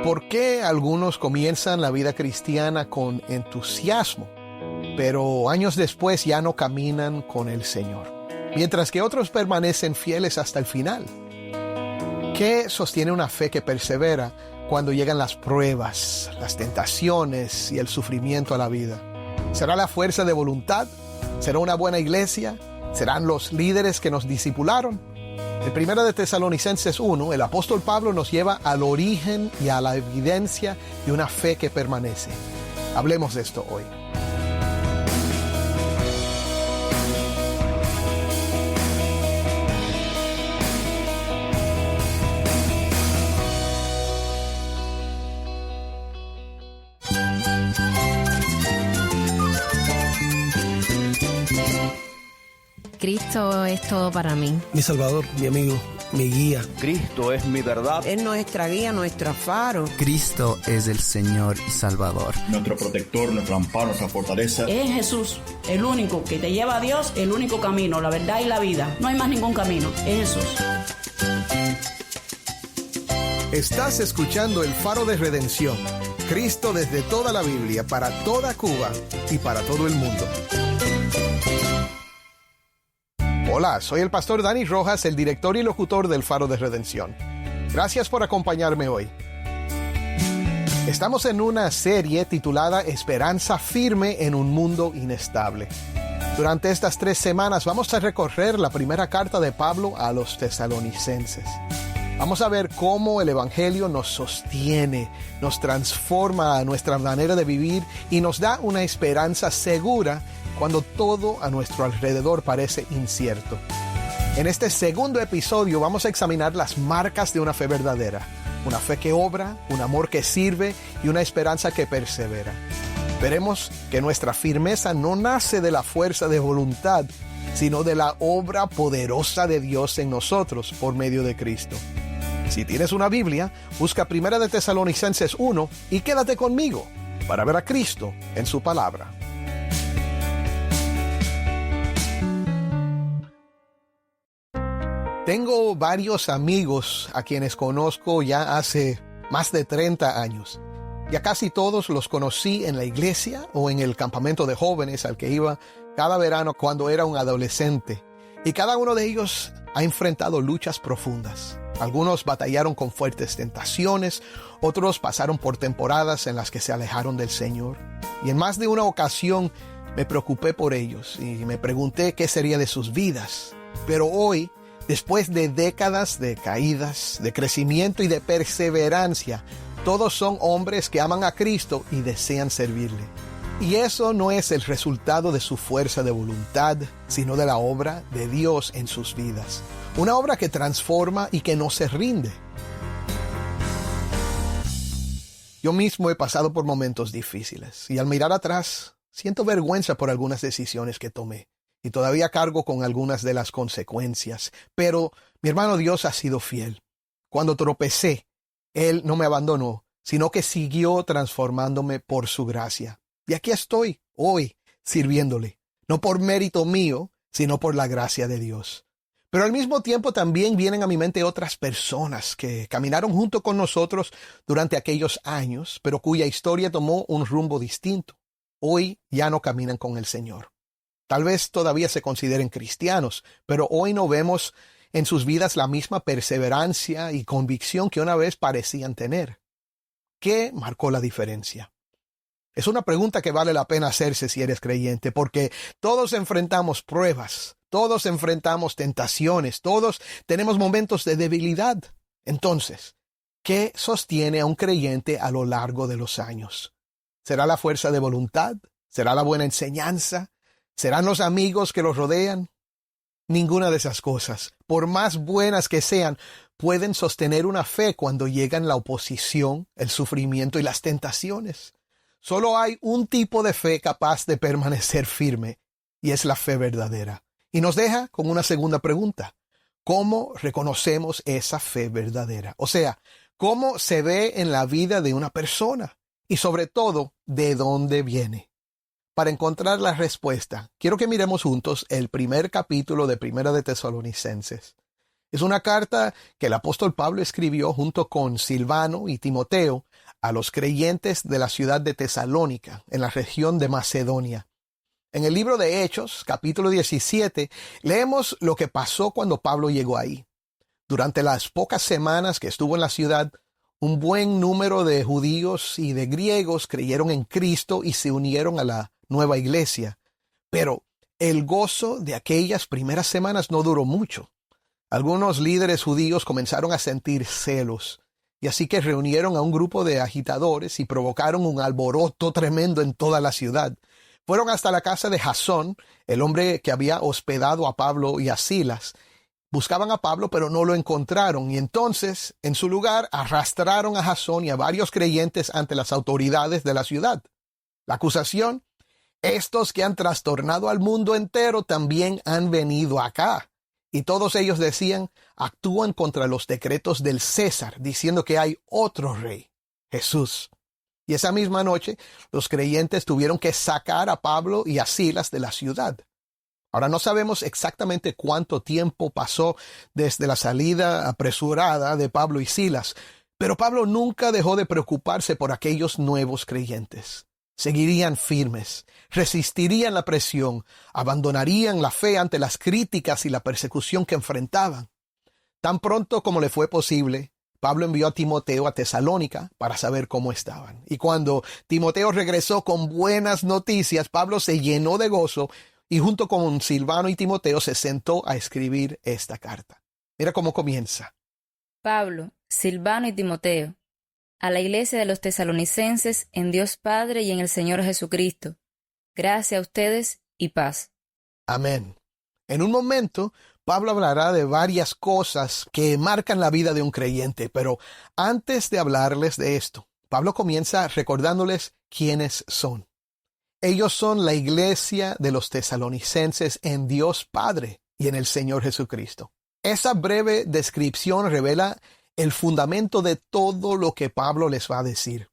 ¿Por qué algunos comienzan la vida cristiana con entusiasmo, pero años después ya no caminan con el Señor, mientras que otros permanecen fieles hasta el final? ¿Qué sostiene una fe que persevera cuando llegan las pruebas, las tentaciones y el sufrimiento a la vida? ¿Será la fuerza de voluntad? ¿Será una buena iglesia? ¿Serán los líderes que nos discipularon? En 1 de Tesalonicenses 1, el apóstol Pablo nos lleva al origen y a la evidencia de una fe que permanece. Hablemos de esto hoy. Cristo es todo para mí. Mi Salvador, mi amigo, mi guía. Cristo es mi verdad. Es nuestra guía, nuestro faro. Cristo es el Señor y Salvador. Nuestro protector, nuestro amparo, nuestra fortaleza. Es Jesús, el único que te lleva a Dios, el único camino, la verdad y la vida. No hay más ningún camino, es Jesús. Estás escuchando El Faro de Redención. Cristo desde toda la Biblia, para toda Cuba y para todo el mundo. Hola, soy el pastor Dani Rojas, el director y locutor del Faro de Redención. Gracias por acompañarme hoy. Estamos en una serie titulada Esperanza firme en un mundo inestable. Durante estas 3 semanas vamos a recorrer la primera carta de Pablo a los tesalonicenses. Vamos a ver cómo el Evangelio nos sostiene, nos transforma a nuestra manera de vivir y nos da una esperanza segura cuando todo a nuestro alrededor parece incierto. En este segundo episodio vamos a examinar las marcas de una fe verdadera, una fe que obra, un amor que sirve y una esperanza que persevera. Veremos que nuestra firmeza no nace de la fuerza de voluntad, sino de la obra poderosa de Dios en nosotros por medio de Cristo. Si tienes una Biblia, busca 1 de Tesalonicenses 1 y quédate conmigo para ver a Cristo en su palabra. Tengo varios amigos a quienes conozco ya hace más de 30 años. Ya casi todos los conocí en la iglesia o en el campamento de jóvenes al que iba cada verano cuando era un adolescente. Y cada uno de ellos ha enfrentado luchas profundas. Algunos batallaron con fuertes tentaciones, otros pasaron por temporadas en las que se alejaron del Señor. Y en más de una ocasión me preocupé por ellos y me pregunté qué sería de sus vidas. Pero hoy, después de décadas de caídas, de crecimiento y de perseverancia, todos son hombres que aman a Cristo y desean servirle. Y eso no es el resultado de su fuerza de voluntad, sino de la obra de Dios en sus vidas. Una obra que transforma y que no se rinde. Yo mismo he pasado por momentos difíciles y al mirar atrás siento vergüenza por algunas decisiones que tomé. Y todavía cargo con algunas de las consecuencias. Pero mi hermano Dios ha sido fiel. Cuando tropecé, Él no me abandonó, sino que siguió transformándome por su gracia. Y aquí estoy, hoy, sirviéndole. No por mérito mío, sino por la gracia de Dios. Pero al mismo tiempo también vienen a mi mente otras personas que caminaron junto con nosotros durante aquellos años, pero cuya historia tomó un rumbo distinto. Hoy ya no caminan con el Señor. Tal vez todavía se consideren cristianos, pero hoy no vemos en sus vidas la misma perseverancia y convicción que una vez parecían tener. ¿Qué marcó la diferencia? Es una pregunta que vale la pena hacerse si eres creyente, porque todos enfrentamos pruebas, todos enfrentamos tentaciones, todos tenemos momentos de debilidad. Entonces, ¿qué sostiene a un creyente a lo largo de los años? ¿Será la fuerza de voluntad? ¿Será la buena enseñanza? ¿Serán los amigos que los rodean? Ninguna de esas cosas, por más buenas que sean, pueden sostener una fe cuando llegan la oposición, el sufrimiento y las tentaciones. Solo hay un tipo de fe capaz de permanecer firme, y es la fe verdadera. Y nos deja con una segunda pregunta. ¿Cómo reconocemos esa fe verdadera? O sea, ¿cómo se ve en la vida de una persona? Y sobre todo, ¿de dónde viene? Para encontrar la respuesta, quiero que miremos juntos el primer capítulo de 1 de Tesalonicenses. Es una carta que el apóstol Pablo escribió junto con Silvano y Timoteo a los creyentes de la ciudad de Tesalónica, en la región de Macedonia. En el libro de Hechos, capítulo 17, leemos lo que pasó cuando Pablo llegó ahí. Durante las pocas semanas que estuvo en la ciudad, un buen número de judíos y de griegos creyeron en Cristo y se unieron a la nueva iglesia. Pero el gozo de aquellas primeras semanas no duró mucho. Algunos líderes judíos comenzaron a sentir celos, y así que reunieron a un grupo de agitadores y provocaron un alboroto tremendo en toda la ciudad. Fueron hasta la casa de Jasón, el hombre que había hospedado a Pablo y a Silas. Buscaban a Pablo, pero no lo encontraron, y entonces, en su lugar, arrastraron a Jasón y a varios creyentes ante las autoridades de la ciudad. La acusación: estos que han trastornado al mundo entero también han venido acá. Y todos ellos decían: actúan contra los decretos del César, diciendo que hay otro rey, Jesús. Y esa misma noche, los creyentes tuvieron que sacar a Pablo y a Silas de la ciudad. Ahora no sabemos exactamente cuánto tiempo pasó desde la salida apresurada de Pablo y Silas, pero Pablo nunca dejó de preocuparse por aquellos nuevos creyentes. Seguirían firmes, resistirían la presión, abandonarían la fe ante las críticas y la persecución que enfrentaban. Tan pronto como le fue posible, Pablo envió a Timoteo a Tesalónica para saber cómo estaban. Y cuando Timoteo regresó con buenas noticias, Pablo se llenó de gozo y junto con Silvano y Timoteo se sentó a escribir esta carta. Mira cómo comienza. Pablo, Silvano y Timoteo, a la iglesia de los tesalonicenses en Dios Padre y en el Señor Jesucristo. Gracia a ustedes y paz. Amén. En un momento, Pablo hablará de varias cosas que marcan la vida de un creyente, pero antes de hablarles de esto, Pablo comienza recordándoles quiénes son. Ellos son la iglesia de los tesalonicenses en Dios Padre y en el Señor Jesucristo. Esa breve descripción revela el fundamento de todo lo que Pablo les va a decir.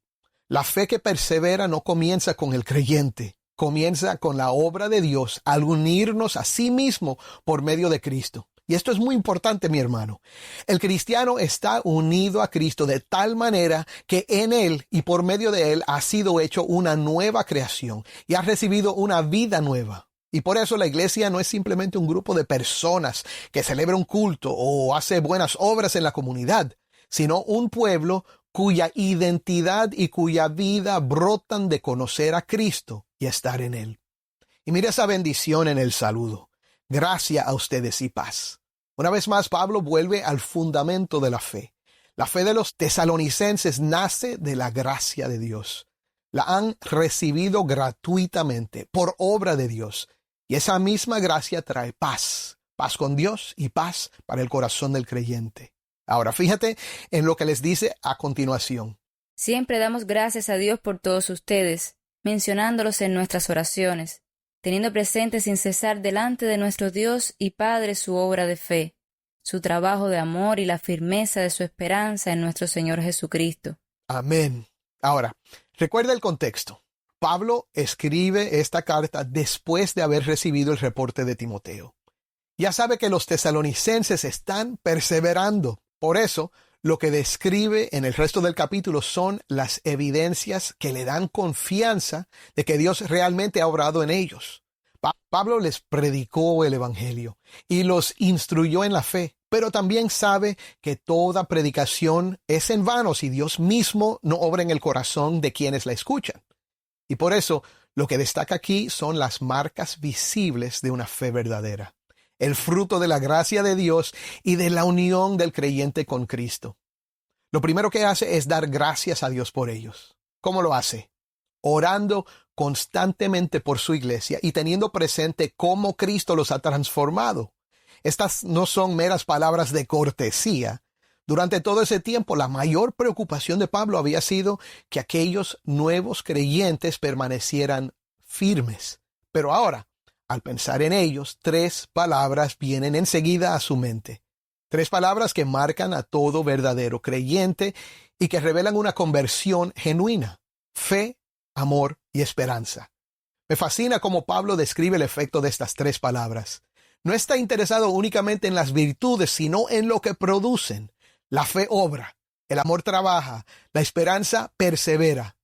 La fe que persevera no comienza con el creyente, comienza con la obra de Dios al unirnos a sí mismo por medio de Cristo. Y esto es muy importante, mi hermano. El cristiano está unido a Cristo de tal manera que en Él y por medio de Él ha sido hecho una nueva creación y ha recibido una vida nueva. Y por eso la iglesia no es simplemente un grupo de personas que celebra un culto o hace buenas obras en la comunidad, sino un pueblo cuya identidad y cuya vida brotan de conocer a Cristo y estar en Él. Y mira esa bendición en el saludo. Gracia a ustedes y paz. Una vez más, Pablo vuelve al fundamento de la fe. La fe de los tesalonicenses nace de la gracia de Dios. La han recibido gratuitamente por obra de Dios. Y esa misma gracia trae paz. Paz con Dios y paz para el corazón del creyente. Ahora, fíjate en lo que les dice a continuación. Siempre damos gracias a Dios por todos ustedes, mencionándolos en nuestras oraciones, teniendo presente sin cesar delante de nuestro Dios y Padre su obra de fe, su trabajo de amor y la firmeza de su esperanza en nuestro Señor Jesucristo. Amén. Ahora, recuerda el contexto. Pablo escribe esta carta después de haber recibido el reporte de Timoteo. Ya sabe que los tesalonicenses están perseverando. Por eso, lo que describe en el resto del capítulo son las evidencias que le dan confianza de que Dios realmente ha obrado en ellos. Pablo les predicó el evangelio y los instruyó en la fe, pero también sabe que toda predicación es en vano si Dios mismo no obra en el corazón de quienes la escuchan. Y por eso, lo que destaca aquí son las marcas visibles de una fe verdadera. El fruto de la gracia de Dios y de la unión del creyente con Cristo. Lo primero que hace es dar gracias a Dios por ellos. ¿Cómo lo hace? Orando constantemente por su iglesia y teniendo presente cómo Cristo los ha transformado. Estas no son meras palabras de cortesía. Durante todo ese tiempo, la mayor preocupación de Pablo había sido que aquellos nuevos creyentes permanecieran firmes. Pero ahora, al pensar en ellos, 3 palabras vienen enseguida a su mente. 3 palabras que marcan a todo verdadero creyente y que revelan una conversión genuina: fe, amor y esperanza. Me fascina cómo Pablo describe el efecto de estas 3 palabras. No está interesado únicamente en las virtudes, sino en lo que producen. La fe obra. El amor trabaja, la esperanza persevera.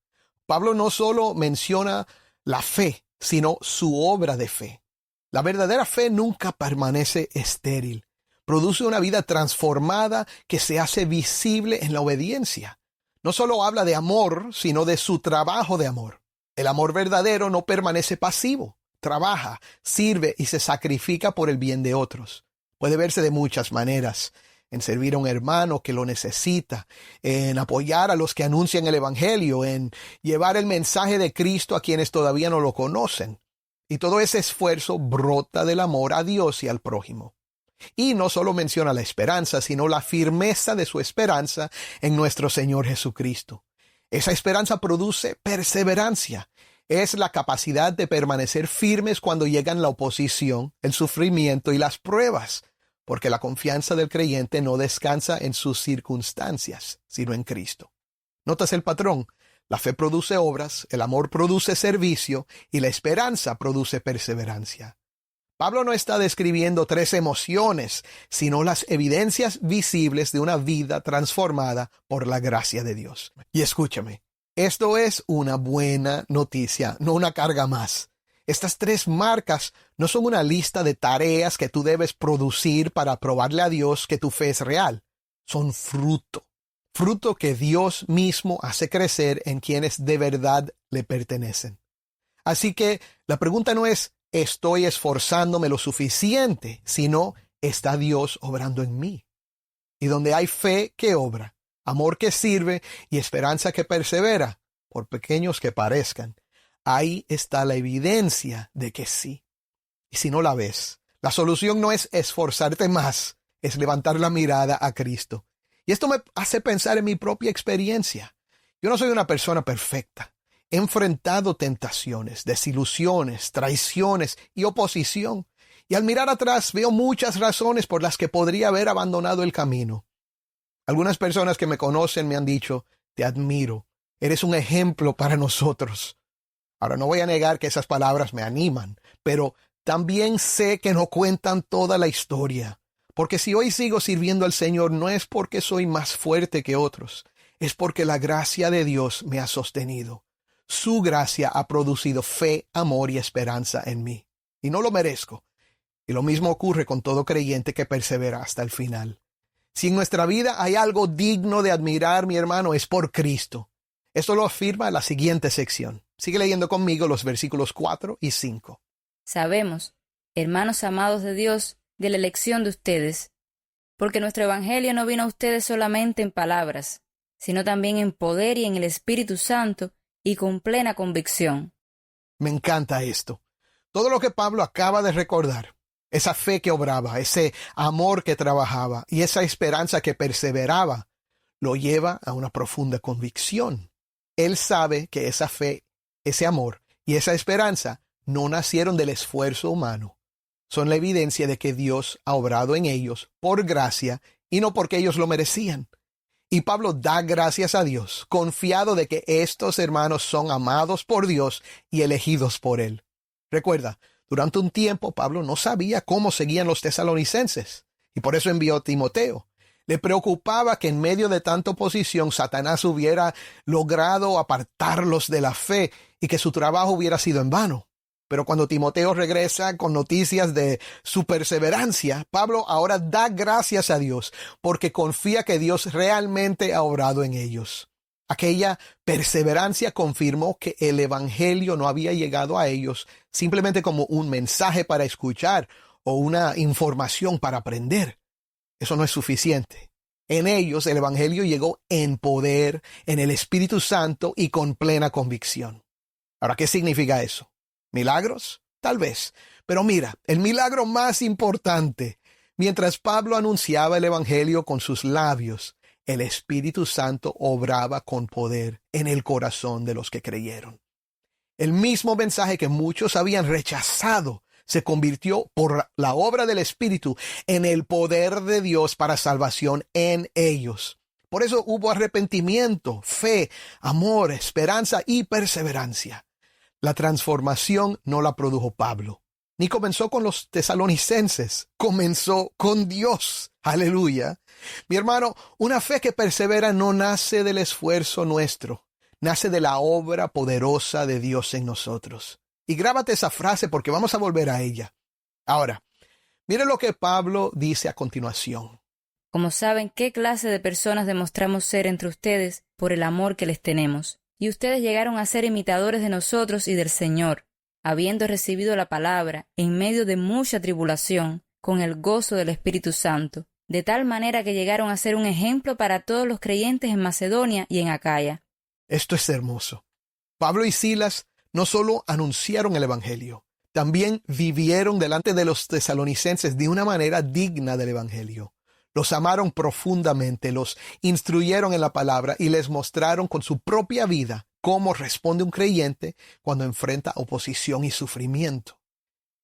Pablo no solo menciona la fe, sino su obra de fe. La verdadera fe nunca permanece estéril. Produce una vida transformada que se hace visible en la obediencia. No solo habla de amor, sino de su trabajo de amor. El amor verdadero no permanece pasivo. Trabaja, sirve y se sacrifica por el bien de otros. Puede verse de muchas maneras. En servir a un hermano que lo necesita, en apoyar a los que anuncian el Evangelio, en llevar el mensaje de Cristo a quienes todavía no lo conocen. Y todo ese esfuerzo brota del amor a Dios y al prójimo. Y no solo menciona la esperanza, sino la firmeza de su esperanza en nuestro Señor Jesucristo. Esa esperanza produce perseverancia. Es la capacidad de permanecer firmes cuando llegan la oposición, el sufrimiento y las pruebas, porque la confianza del creyente no descansa en sus circunstancias, sino en Cristo. ¿Notas el patrón? La fe produce obras, el amor produce servicio y la esperanza produce perseverancia. Pablo no está describiendo tres emociones, sino las evidencias visibles de una vida transformada por la gracia de Dios. Y escúchame, esto es una buena noticia, no una carga más. Estas tres marcas no son una lista de tareas que tú debes producir para probarle a Dios que tu fe es real. Son fruto que Dios mismo hace crecer en quienes de verdad le pertenecen. Así que la pregunta no es ¿estoy esforzándome lo suficiente?, sino ¿está Dios obrando en mí? Y donde hay fe que obra, amor que sirve y esperanza que persevera, por pequeños que parezcan, ahí está la evidencia de que sí. Y si no la ves, la solución no es esforzarte más, es levantar la mirada a Cristo. Y esto me hace pensar en mi propia experiencia. Yo no soy una persona perfecta. He enfrentado tentaciones, desilusiones, traiciones y oposición. Y al mirar atrás veo muchas razones por las que podría haber abandonado el camino. Algunas personas que me conocen me han dicho, te admiro, eres un ejemplo para nosotros. Ahora, no voy a negar que esas palabras me animan, pero también sé que no cuentan toda la historia. Porque si hoy sigo sirviendo al Señor no es porque soy más fuerte que otros, es porque la gracia de Dios me ha sostenido. Su gracia ha producido fe, amor y esperanza en mí. Y no lo merezco. Y lo mismo ocurre con todo creyente que persevera hasta el final. Si en nuestra vida hay algo digno de admirar, mi hermano, es por Cristo. Esto lo afirma la siguiente sección. Sigue leyendo conmigo los versículos 4 y 5. Sabemos, hermanos amados de Dios, de la elección de ustedes, porque nuestro evangelio no vino a ustedes solamente en palabras, sino también en poder y en el Espíritu Santo y con plena convicción. Me encanta esto. Todo lo que Pablo acaba de recordar, esa fe que obraba, ese amor que trabajaba y esa esperanza que perseveraba, lo lleva a una profunda convicción. Él sabe que esa fe, ese amor y esa esperanza no nacieron del esfuerzo humano. Son la evidencia de que Dios ha obrado en ellos por gracia y no porque ellos lo merecían. Y Pablo da gracias a Dios, confiado de que estos hermanos son amados por Dios y elegidos por Él. Recuerda, durante un tiempo Pablo no sabía cómo seguían los tesalonicenses, y por eso envió a Timoteo. Le preocupaba que en medio de tanta oposición Satanás hubiera logrado apartarlos de la fe y que su trabajo hubiera sido en vano. Pero cuando Timoteo regresa con noticias de su perseverancia, Pablo ahora da gracias a Dios porque confía que Dios realmente ha obrado en ellos. Aquella perseverancia confirmó que el evangelio no había llegado a ellos simplemente como un mensaje para escuchar o una información para aprender. Eso no es suficiente. En ellos el evangelio llegó en poder, en el Espíritu Santo y con plena convicción. Ahora, ¿qué significa eso? ¿Milagros? Tal vez. Pero mira, el milagro más importante, mientras Pablo anunciaba el evangelio con sus labios, el Espíritu Santo obraba con poder en el corazón de los que creyeron. El mismo mensaje que muchos habían rechazado se convirtió por la obra del Espíritu en el poder de Dios para salvación en ellos. Por eso hubo arrepentimiento, fe, amor, esperanza y perseverancia. La transformación no la produjo Pablo, ni comenzó con los tesalonicenses, comenzó con Dios. Aleluya. Mi hermano, una fe que persevera no nace del esfuerzo nuestro, nace de la obra poderosa de Dios en nosotros. Y grábate esa frase porque vamos a volver a ella. Ahora, mire lo que Pablo dice a continuación. Como saben qué clase de personas demostramos ser entre ustedes por el amor que les tenemos. Y ustedes llegaron a ser imitadores de nosotros y del Señor, habiendo recibido la palabra en medio de mucha tribulación, con el gozo del Espíritu Santo, de tal manera que llegaron a ser un ejemplo para todos los creyentes en Macedonia y en Acaya. Esto es hermoso. Pablo y Silas no solo anunciaron el Evangelio, también vivieron delante de los tesalonicenses de una manera digna del Evangelio. Los amaron profundamente, los instruyeron en la palabra y les mostraron con su propia vida cómo responde un creyente cuando enfrenta oposición y sufrimiento.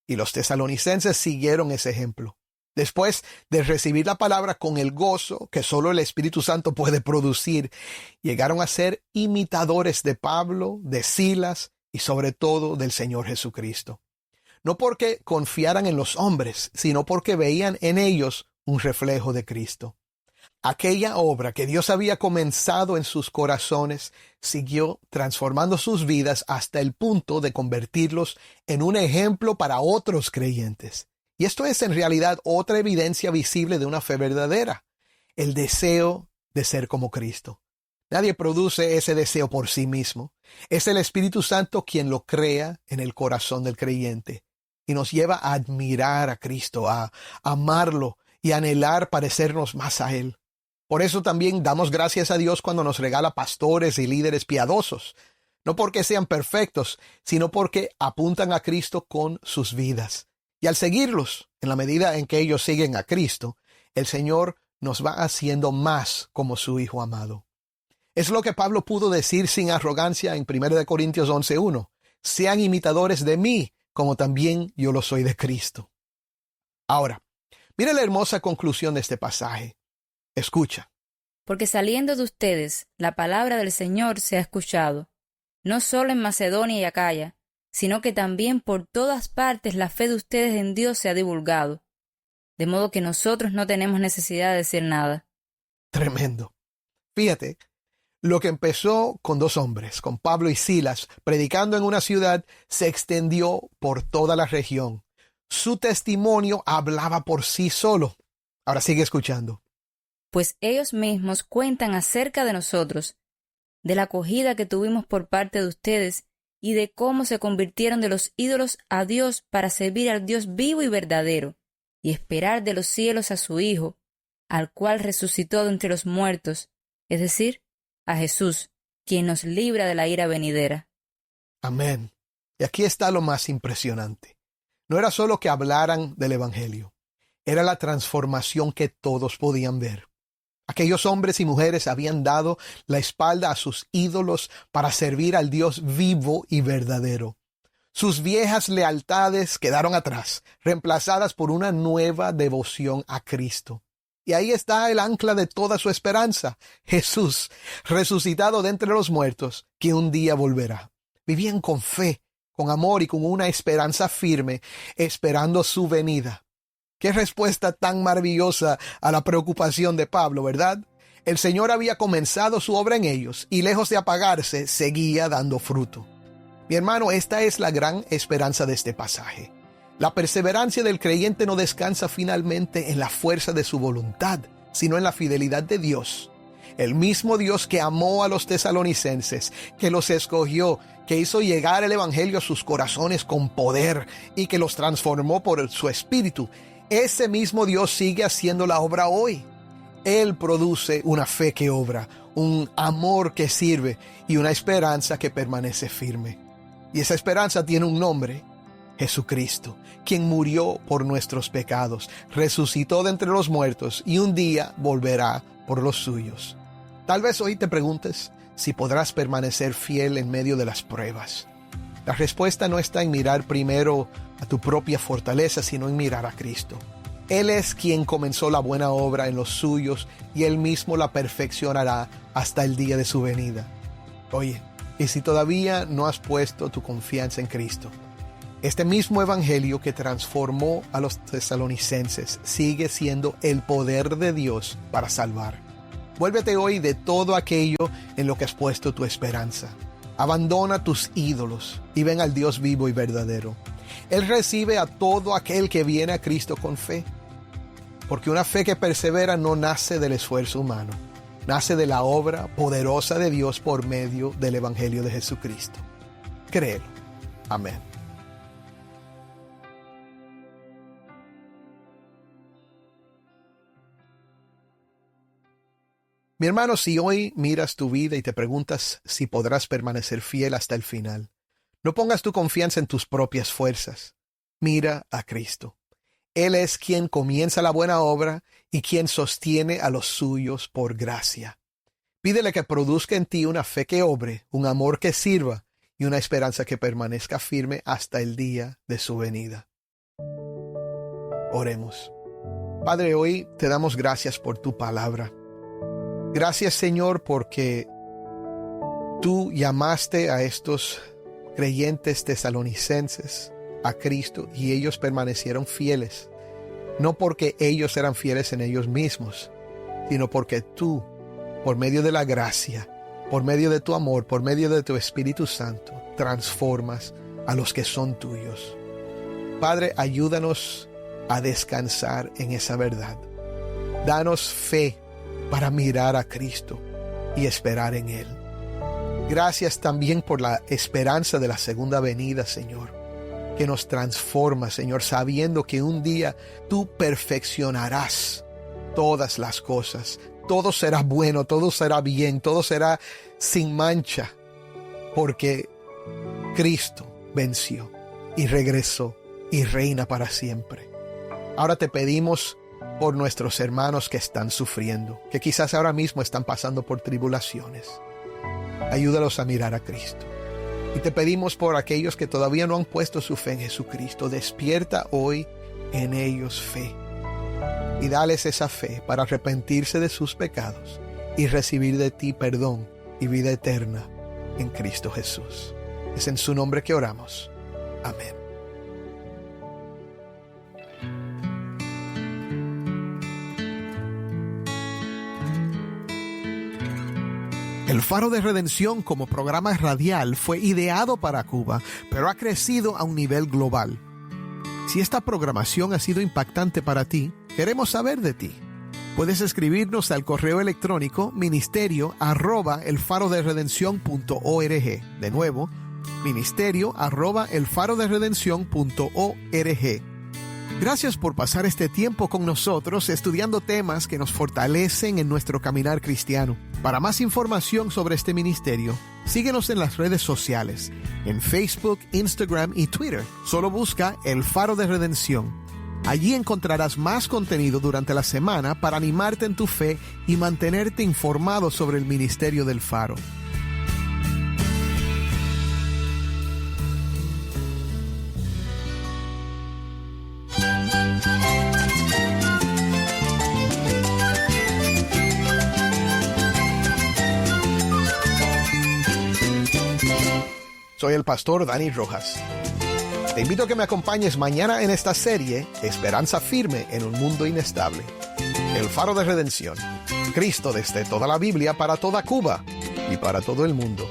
Y los tesalonicenses siguieron ese ejemplo. Después de recibir la palabra con el gozo que solo el Espíritu Santo puede producir, llegaron a ser imitadores de Pablo, de Silas y sobre todo del Señor Jesucristo. No porque confiaran en los hombres, sino porque veían en ellos un reflejo de Cristo. Aquella obra que Dios había comenzado en sus corazones siguió transformando sus vidas hasta el punto de convertirlos en un ejemplo para otros creyentes. Y esto es en realidad otra evidencia visible de una fe verdadera, el deseo de ser como Cristo. Nadie produce ese deseo por sí mismo. Es el Espíritu Santo quien lo crea en el corazón del creyente y nos lleva a admirar a Cristo, a amarlo y anhelar parecernos más a Él. Por eso también damos gracias a Dios cuando nos regala pastores y líderes piadosos, no porque sean perfectos, sino porque apuntan a Cristo con sus vidas. Y al seguirlos, en la medida en que ellos siguen a Cristo, el Señor nos va haciendo más como su Hijo amado. Es lo que Pablo pudo decir sin arrogancia en 1 Corintios 11:1. Sean imitadores de mí, como también yo lo soy de Cristo. Ahora, mira la hermosa conclusión de este pasaje. Escucha. Porque saliendo de ustedes, la palabra del Señor se ha escuchado, no solo en Macedonia y Acaya, sino que también por todas partes la fe de ustedes en Dios se ha divulgado, de modo que nosotros no tenemos necesidad de decir nada. Tremendo. Fíjate, lo que empezó con 2 hombres, con Pablo y Silas, predicando en una ciudad, se extendió por toda la región. Su testimonio hablaba por sí solo. Ahora sigue escuchando. Pues ellos mismos cuentan acerca de nosotros, de la acogida que tuvimos por parte de ustedes y de cómo se convirtieron de los ídolos a Dios para servir al Dios vivo y verdadero, y esperar de los cielos a su Hijo, al cual resucitó de entre los muertos, es decir, a Jesús, quien nos libra de la ira venidera. Amén. Y aquí está lo más impresionante. No era solo que hablaran del Evangelio, era la transformación que todos podían ver. Aquellos hombres y mujeres habían dado la espalda a sus ídolos para servir al Dios vivo y verdadero. Sus viejas lealtades quedaron atrás, reemplazadas por una nueva devoción a Cristo. Y ahí está el ancla de toda su esperanza, Jesús, resucitado de entre los muertos, que un día volverá. Vivían con fe, con amor y con una esperanza firme, esperando su venida. Qué respuesta tan maravillosa a la preocupación de Pablo, ¿verdad? El Señor había comenzado su obra en ellos y lejos de apagarse, seguía dando fruto. Mi hermano, esta es la gran esperanza de este pasaje. La perseverancia del creyente no descansa finalmente en la fuerza de su voluntad, sino en la fidelidad de Dios. El mismo Dios que amó a los tesalonicenses, que los escogió, que hizo llegar el Evangelio a sus corazones con poder y que los transformó por su Espíritu, ese mismo Dios sigue haciendo la obra hoy. Él produce una fe que obra, un amor que sirve y una esperanza que permanece firme. Y esa esperanza tiene un nombre: Jesucristo, quien murió por nuestros pecados, resucitó de entre los muertos y un día volverá por los suyos. Tal vez hoy te preguntes si podrás permanecer fiel en medio de las pruebas. La respuesta no está en mirar primero a tu propia fortaleza, sino en mirar a Cristo. Él es quien comenzó la buena obra en los suyos y Él mismo la perfeccionará hasta el día de su venida. Oye, y si todavía no has puesto tu confianza en Cristo, Este mismo evangelio que transformó a los tesalonicenses sigue siendo el poder de Dios para salvar. Vuélvete hoy de todo aquello en lo que has puesto tu esperanza. Abandona tus ídolos y ven al Dios vivo y verdadero. Él recibe a todo aquel que viene a Cristo con fe. Porque una fe que persevera no nace del esfuerzo humano. Nace de la obra poderosa de Dios por medio del evangelio de Jesucristo. Créelo. Amén. Mi hermano, si hoy miras tu vida y te preguntas si podrás permanecer fiel hasta el final, no pongas tu confianza en tus propias fuerzas. Mira a Cristo. Él es quien comienza la buena obra y quien sostiene a los suyos por gracia. Pídele que produzca en ti una fe que obre, un amor que sirva y una esperanza que permanezca firme hasta el día de su venida. Oremos. Padre, hoy te damos gracias por tu palabra. Gracias, Señor, porque tú llamaste a estos creyentes tesalonicenses a Cristo y ellos permanecieron fieles, no porque ellos eran fieles en ellos mismos, sino porque tú, por medio de la gracia, por medio de tu amor, por medio de tu Espíritu Santo, transformas a los que son tuyos. Padre, ayúdanos a descansar en esa verdad. Danos fe para mirar a Cristo y esperar en Él. Gracias también por la esperanza de la segunda venida, Señor, que nos transforma, Señor, sabiendo que un día tú perfeccionarás todas las cosas. Todo será bueno, todo será bien, todo será sin mancha, porque Cristo venció y regresó y reina para siempre. Ahora te pedimos por nuestros hermanos que están sufriendo, que quizás ahora mismo están pasando por tribulaciones. Ayúdalos a mirar a Cristo. Y te pedimos por aquellos que todavía no han puesto su fe en Jesucristo. Despierta hoy en ellos fe. Y dales esa fe para arrepentirse de sus pecados y recibir de ti perdón y vida eterna en Cristo Jesús. Es en su nombre que oramos. Amén. El Faro de Redención como programa radial fue ideado para Cuba, pero ha crecido a un nivel global. Si esta programación ha sido impactante para ti, queremos saber de ti. Puedes escribirnos al correo electrónico ministerio@elfaroderedencion.org. De nuevo, ministerio@elfaroderedencion.org. Gracias por pasar este tiempo con nosotros estudiando temas que nos fortalecen en nuestro caminar cristiano. Para más información sobre este ministerio, síguenos en las redes sociales, en Facebook, Instagram y Twitter. Solo busca El Faro de Redención. Allí encontrarás más contenido durante la semana para animarte en tu fe y mantenerte informado sobre el ministerio del Faro. Soy el pastor Dani Rojas. Te invito a que me acompañes mañana en esta serie Esperanza Firme en un Mundo Inestable. El Faro de Redención. Cristo desde toda la Biblia para toda Cuba y para todo el mundo.